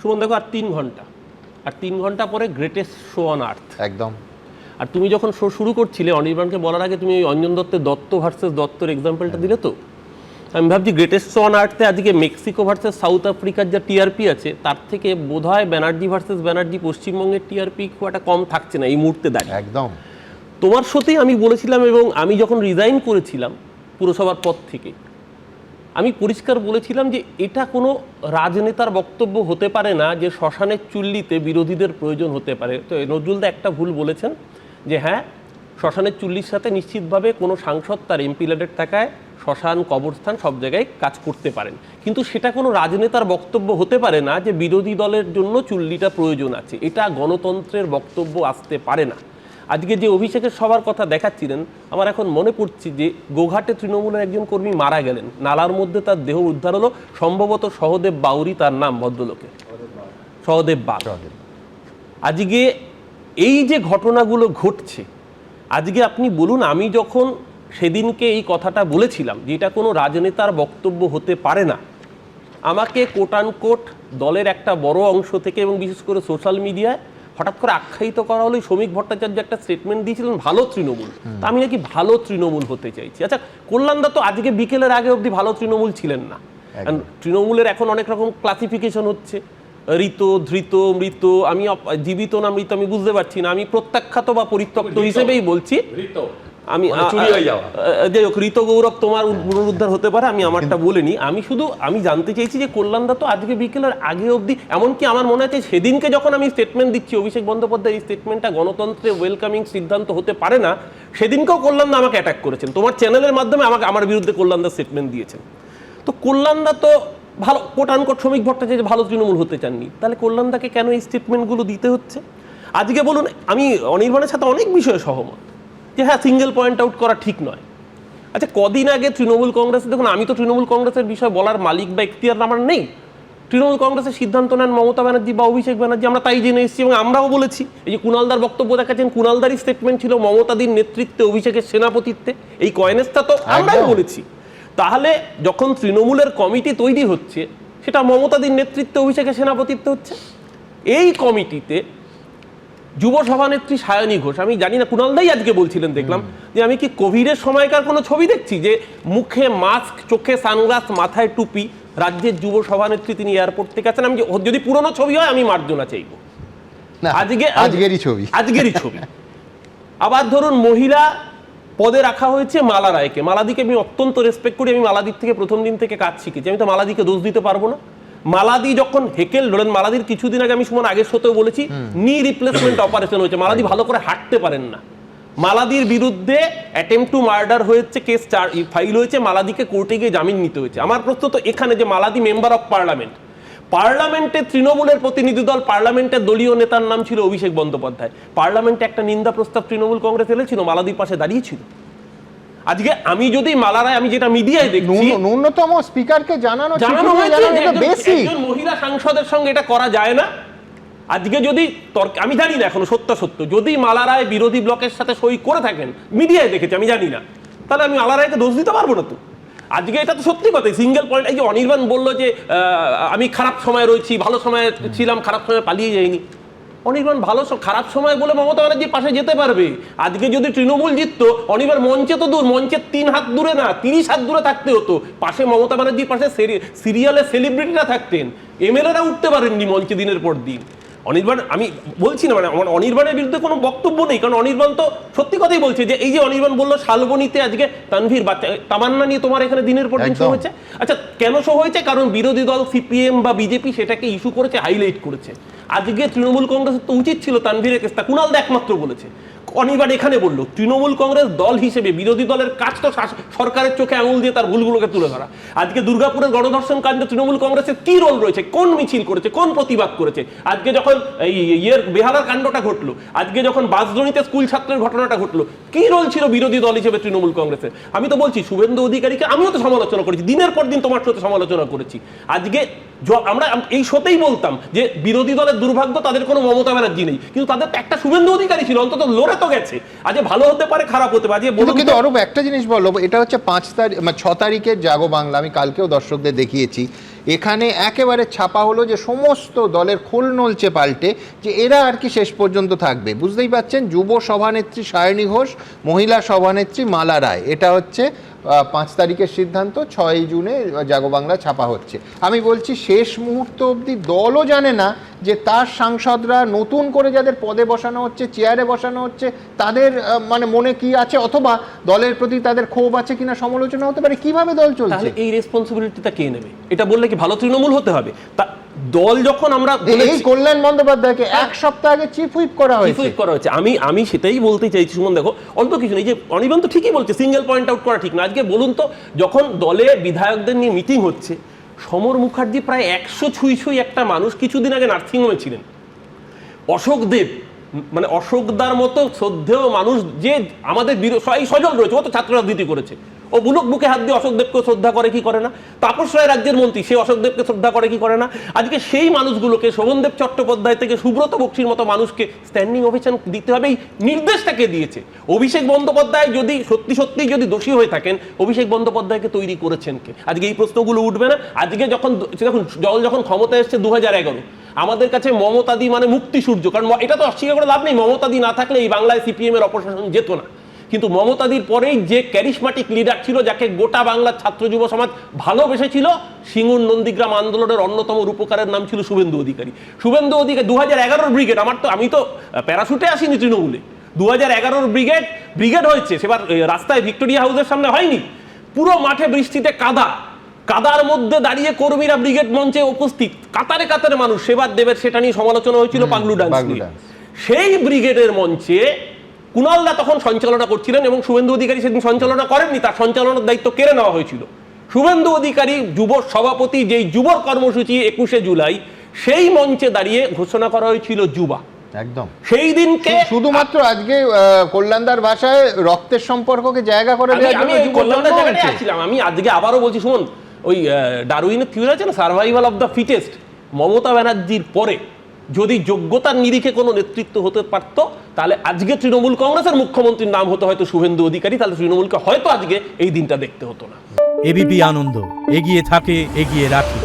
সুমন দেখো আর 3 ঘন্টা, আর 3 ঘন্টা পরে গ্রেটেস্ট শো অন আর্থ একদম। আর তুমি যখন শো শুরু করছিলে অনির্বাণকে বলার আগে তুমি ওই অঞ্জন দত্তের দত্ত ভার্সেস দত্তর এক্সাম্পলটা দিলে তো, আমি ভাবছি গ্রেটেস্ট শো অন আর্থে আজকে মেক্সিকো ভার্সেস সাউথ আফ্রিকার যা টিআরপি আছে তার থেকে বোধহয় ব্যানার্জি ভার্সেস ব্যানার্জি পশ্চিমবঙ্গের টিআরপি খুব একটা কম থাকছে না এই মুহূর্তে দাঁড়িয়ে। একদম তোমার সাথেই আমি বলেছিলাম, এবং আমি যখন রিজাইন করেছিলাম পুরসভার পদ থেকে আমি পরিষ্কার বলেছিলাম যে এটা কোনো রাজনেতার বক্তব্য হতে পারে না যে শ্মশানের চুল্লিতে বিরোধীদের প্রয়োজন হতে পারে। তো নজরুলদা একটা ভুল বলেছেন যে হ্যাঁ, শ্মশানের চুল্লির সাথে নিশ্চিতভাবে কোনো সাংসদ তার এমপি ল্যাডের টাকায় শ্মশান কবরস্থান সব জায়গায় কাজ করতে পারেন, কিন্তু সেটা কোনো রাজনেতার বক্তব্য হতে পারে না যে বিরোধী দলের জন্য চুল্লিটা প্রয়োজন আছে। এটা গণতন্ত্রের বক্তব্য আসতে পারে না। আজকে যে অভিষেকের সবার কথা দেখাচ্ছিলেন, আমার এখন মনে পড়ছে যে গোঘাটে তৃণমূলের একজন কর্মী মারা গেলেন, নালার মধ্যে তার দেহ উদ্ধার হলো, সম্ভবত সহদেব বাউরি তার নাম, ভদ্রলোকের সহদেব বাগ। আজকে এই যে ঘটনাগুলো ঘটছে, আজকে আপনি বলুন, আমি যখন সেদিনকে এই কথাটা বলেছিলাম যে এটা কোনো রাজনেতার বক্তব্য হতে পারে না, আমাকে কোট আনকোট দলের একটা বড় অংশ থেকে এবং বিশেষ করে সোশ্যাল মিডিয়ায় হঠাৎ করে আখ্যায়িত করা হলো। শ্রমিক ভট্টাচার্য একটা স্টেটমেন্ট দিয়েছিলেন ভালো তৃণমূল, তা আমি নাকি ভালো তৃণমূল হতে চাইছি। আচ্ছা, কল্যাণদা তো আজকে বিকেলের আগে অবধি ভালো তৃণমূল ছিলেন না। তৃণমূলের এখন অনেক রকম ক্লাসিফিকেশন হচ্ছে, ঋত, ধৃত, মৃত। আমি জীবিত না মৃত আমি বুঝতে পারছি না, আমি প্রত্যাখ্যাত বা পরিত্যক্ত হিসেবেই বলছি। আমি যাই হোক, ঋত গৌরব তোমার পুনরুদ্ধার হতে পারে, আমি আমারটা বলিনি। আমি জানতে চাইছি যে কল্যাণদা তো আজকে বিকেলের আগে অবধি, এমনকি আমার মনে আছে সেদিনকে যখন আমি স্টেটমেন্ট দিচ্ছি অভিষেক বন্দ্যোপাধ্যায় এই স্টেটমেন্টটা গণতন্ত্রে ওয়েলকামিং সিদ্ধান্ত হতে পারে না, সেদিনকেও কল্যাণদা আমাকে অ্যাটাক করেছেন, তোমার চ্যানেলের মাধ্যমে আমাকে আমার বিরুদ্ধে কল্যাণদা স্টেটমেন্ট দিয়েছেন। তো কল্যাণদা তো ভালো কোট আনকোট শ্রমিক ভট্টাচার্য ভালো তৃণমূল হতে চাননি, তাহলে কল্যাণদাকে কেন এই স্টেটমেন্টগুলো দিতে হচ্ছে? আজকে বলুন, আমি অনির্বাণের সাথে অনেক বিষয়ে সহমত যে হ্যাঁ, সিঙ্গেল পয়েন্ট আউট করা ঠিক নয়। আচ্ছা, কদিন আগে তৃণমূল কংগ্রেসে, দেখুন আমি তো তৃণমূল কংগ্রেসের বিষয় বলার মালিক বা এখতিয়ার আমার নেই, তৃণমূল কংগ্রেসের সিদ্ধান্ত নেন মমতা ব্যানার্জি বা অভিষেক ব্যানার্জি, আমরা তাই জেনে এসেছি এবং আমরাও বলেছি। এই যে কুণালদার বক্তব্য দেখাচ্ছেন, কুণালদারই স্টেটমেন্ট ছিল মমতাদির নেতৃত্বে অভিষেকের সেনাপতিত্বে, এই কয়েনেসটা তো আমরাই বলেছি। তাহলে যখন তৃণমূলের কমিটি তৈরি হচ্ছে, সেটা মমতাদির নেতৃত্বে অভিষেকের সেনাপতিত্বে হচ্ছে। এই কমিটিতে যুব সভানেত্রী সায়নী ঘোষ, আমি জানি না, কুণালদাই আজকে বলছিলেন দেখলাম যে আমি কি কোভিডের সময়কার কোনো ছবি দেখছি যে মুখে মাস্ক, চোখে সানগ্লাস, মাথায় টুপি, রাজ্যের যুব সভানেত্রী তিনি এয়ারপোর্ট থেকে আছেন। আমি যদি পুরনো ছবি হয় আমি মার্জনা চাইব, আজকেরই ছবি। আবার ধরুন মহিলা পদে রাখা হয়েছে মালা রায়কে। মালাদিকে আমি অত্যন্ত রেসপেক্ট করি, আমি মালাদির থেকে প্রথম দিন থেকে কাজ শিখেছি, আমি তো মালাদিকে দোষ দিতে পারবো না। মালাদি যখন হেকেল ধরেন, মালাদির কিছুদিন আগে আমি সুমন আগের সাথেও বলেছি নি রিপ্লেসমেন্ট অপারেশন হয়েছে, মালাদি ভালো করে হাঁটতে পারেন না। মালাদির বিরুদ্ধে অ্যাটেম্পট টু মার্ডার হয়েছে, কেস ফাইল হয়েছে, মালাদিকে কোর্টে গিয়ে জামিন নিতে হয়েছে। আমার প্রশ্ন তো এখানে যে মালাদি মেম্বার অফ পার্লামেন্ট, পার্লামেন্টে তৃণমূলের প্রতিনিধি দল, পার্লামেন্টের দলীয় নেতার নাম ছিল অভিষেক বন্দ্যোপাধ্যায়, পার্লামেন্টে একটা নিন্দা প্রস্তাব তৃণমূল কংগ্রেস এনেছিল, মালাদির পাশে দাঁড়িয়েছিল। আজকে আমি যদি মালারায়, আমি যেটা মিডিয়ায় দেখছি, ন্যূনতম স্পিকারকে জানানো হয়েছে একজন মহিলা সাংসদের সঙ্গে এটা করা যায় না। আজকে যদি আমি জানি না এখনো সত্য যদি মালারায় বিরোধী ব্লকের সাথে সই করে থাকেন, মিডিয়ায় দেখেছি, আমি জানি না, তাহলে আমি মালারায়কে দোষ দিতে পারবো না তো। আজকে এটা তো সত্যি কথা, সিঙ্গেল পয়েন্ট। এই যে অনির্বাণ বললো যে আমি খারাপ সময় রয়েছি, ভালো সময় ছিলাম, খারাপ সময় পালিয়ে যাইনি। অনির্বাণ ভালো খারাপ সময় বলে মমতা ব্যানার্জির পাশে যেতে পারবে। আজকে যদি তৃণমূল জিততো, অনির্বাণ মঞ্চে তো দূর, মঞ্চের 3 হাত দূরে না 30 হাত দূরে থাকতে হতো, পাশে মমতা ব্যানার্জির পাশে সিরিয়ালের সেলিব্রিটিরা থাকতেন, এমএলএরা উঠতে পারেননি মঞ্চে দিনের পর দিন। অনির্বাণ, আমি বলছি না মানে আমার অনির্বাণের বিরুদ্ধে কোনো বক্তব্য নেই, কারণ অনির্বাণ তো সত্যি কথাই বলছে যে এই যে অনির্বাণ বললো শালবনীতে আজকে তানভীর বাচ্চা তামান্না নিয়ে তোমার এখানে দিনের পর দিন শো হয়েছে। আচ্ছা, কেন শো হয়েছে? কারণ বিরোধী দল সিপিএম বা বিজেপি সেটাকে ইস্যু করেছে, হাইলাইট করেছে। আজকে তৃণমূল কংগ্রেসের তো উচিত ছিল তানভীরের কেসটা, কুণালদা একমাত্র বলেছে, অনির্বাণ এখানে বললো তৃণমূল কংগ্রেস দল হিসেবে বিরোধী দলের কাজ তো সরকারের চোখে আঙুল দিয়ে তার ভুলগুলোকে তুলে ধরা। আজকে দুর্গাপুরের গণধর্ষণ কাণ্ডে তৃণমূল কংগ্রেসের কি রোল রয়েছে, কোন মিছিল করেছে, কোন প্রতিবাদ করেছে? আজকে যখন এই বেহালার কাণ্ডটা ঘটলো, আজকে যখন বাসজনিতে স্কুল ছাত্রের ঘটনাটা ঘটলো, কি রোল ছিল বিরোধী দল হিসেবে তৃণমূল কংগ্রেসের? আমি তো বলছি শুভেন্দু অধিকারীকে আমিও তো সমালোচনা করেছি, দিনের পর দিন তোমার সাথে সমালোচনা করেছি। আজকে আমরা এই শোতেই বলতাম যে বিরোধী দলের দুর্ভাগ্য তাদের কোনো মমতা ব্যানার্জি নেই, কিন্তু তাদের একটা শুভেন্দু অধিকারী ছিল, অন্তত লড়ে তো গেছে। আজ ভালো হতে পারে, খারাপ হতে পারে। কিন্তু অরূপ একটা জিনিস বলো, এটা হচ্ছে 6 তারিখের জাগো বাংলা, আমি কালকেও দর্শকদের দেখিয়েছি, এখানে একেবারে ছাপা হলো যে সমস্ত দলের খোল নলচে পাল্টে যে এরা আর কি শেষ পর্যন্ত থাকবে। বুঝতেই পাচ্ছেন, যুব সভানেত্রী সায়নী ঘোষ, মহিলা সভানেত্রী মালা রায়, এটা হচ্ছে 5 তারিখের সিদ্ধান্ত, 6 জুনে জাগো বাংলা ছাপা হচ্ছে। আমি বলছি শেষ মুহূর্ত অবধি দলও জানে না যে তার সাংসদরা নতুন করে যাদের পদে বসানো হচ্ছে, চেয়ারে বসানো হচ্ছে, তাদের মানে মনে কি আছে, অথবা দলের প্রতি তাদের ক্ষোভ আছে কিনা, সমালোচনা হতে পারে। কিভাবে দল চলছে? তাহলে এই রেসপন্সিবিলিটিটা কে নেবে? এটা বললে কি ভালো তৃণমূল হতে হবে? তা দল যখন আমরা এই কল্যাণ বন্দ্যোপাধ্যায়কে 1 সপ্তাহ আগে চিফ হুইপ করা হয়েছে। আমি সেটাই বলতে চাইছি সুমন, দেখো অল্প কিছু নেই যে অনির্বাণ তো ঠিকই বলছে, সিঙ্গেল পয়েন্ট আউট করা ঠিক না। আজকে বলুন তো, যখন দলে বিধায়কদের নিয়ে মিটিং হচ্ছে, সমর মুখার্জি প্রায় 100 ছুঁই একটা মানুষ কিছুদিন আগে নার্সিংহোমে ছিলেন। অশোক দেব, মানে অশোকদার মতো শ্রদ্ধেয় মানুষ যে আমাদের সজল রয়েছে, ও তো ছাত্র রাজনীতি করেছে, ও বুলক বুকে হাত দিয়ে অশোক দেবকে শ্রদ্ধা করে কি করে না? তাপস রায় রাজ্যের মন্ত্রী, সে অশোক দেবকে শ্রদ্ধা করে কি করে না? আজকে সেই মানুষগুলোকে, শোভনদেব চট্টোপাধ্যায় থেকে সুব্রত বক্সির মতো মানুষকে স্ট্যান্ডিং ওভেশন দিতে হবে, এই নির্দেশটাকে দিয়েছে। অভিষেক বন্দ্যোপাধ্যায় যদি সত্যি যদি দোষী হয়ে থাকেন, অভিষেক বন্দ্যোপাধ্যায়কে তৈরি করেছেন কে? আজকে এই প্রশ্নগুলো উঠবে না? আজকে যখন দল যখন ক্ষমতায় এসছে 2011, আমাদের কাছে মমতাদি মানে মুক্তি সূর্য, কারণ এটা তো অস্বীকার করে লাভ নেই, মমতাদি না থাকলে এই বাংলায় সিপিএম এর অপশাসন যেত না। কিন্তু মমতাদির পরেই যে ক্যারিসমাটিক লিডার ছিল, যাকে গোটা বাংলার ছাত্র যুব সমাজ ভালোবেসেছিল, সিঙ্গুর নন্দীগ্রাম আন্দোলনের অন্যতম রূপকারের নাম ছিল শুভেন্দু অধিকারী। শুভেন্দু অধিকারী 2011 ব্রিগেড, আমি তো প্যারাশুটে আসিনি তৃণমূলে, 2011 ব্রিগেড হয়েছে, সেবার রাস্তায় ভিক্টোরিয়া হাউসের সামনে হয়নি, পুরো মাঠে বৃষ্টিতে কাদার মধ্যে দাঁড়িয়ে কর্মীরা ব্রিগেড মঞ্চে উপস্থিত, কাতারে কাতারে মানুষ, সেবার দেবের সেটা নিয়ে সমালোচনা হয়েছিল, পাগলু ডান্স নিয়ে। সেই ব্রিগেডের মঞ্চে কুণালদা তখন সঞ্চালনা করছিলেন এবং শুভেন্দু অধিকারী সেদিন সঞ্চালনা করেননি, তার সঞ্চালনার দায়িত্ব কেড়ে নেওয়া হয়েছিল। শুভেন্দু অধিকারী যুব সভাপতি, যেই যুব কর্মসূচি 21শে জুলাই, সেই মঞ্চে দাঁড়িয়ে ঘোষণা করা হয়েছিল যুবা। একদম সেই দিনকে শুধুমাত্র আজকে কল্যাণদার ভাষায় রক্তের সম্পর্ককে জায়গা করে দেওয়ার জন্য কল্যাণদার জায়গাটায় আসছিলাম। আমি আজকে আবারও বলছি, শুনুন, ওই ডারউইনের থিওরি আছে না, survival of the fittest, Mamata ব্যানার্জির পরে যদি যোগ্যতার নিরিখে কোনো নেতৃত্ব হতে পারত, তাহলে আজকে তৃণমূল কংগ্রেসের মুখ্যমন্ত্রীর নাম হতো হয়তো শুভেন্দু অধিকারী, তাহলে তৃণমূলকে হয়তো আজকে এই দিনটা দেখতে হতো না। এবিপি আনন্দ, এগিয়ে থাকে, এগিয়ে রাখে।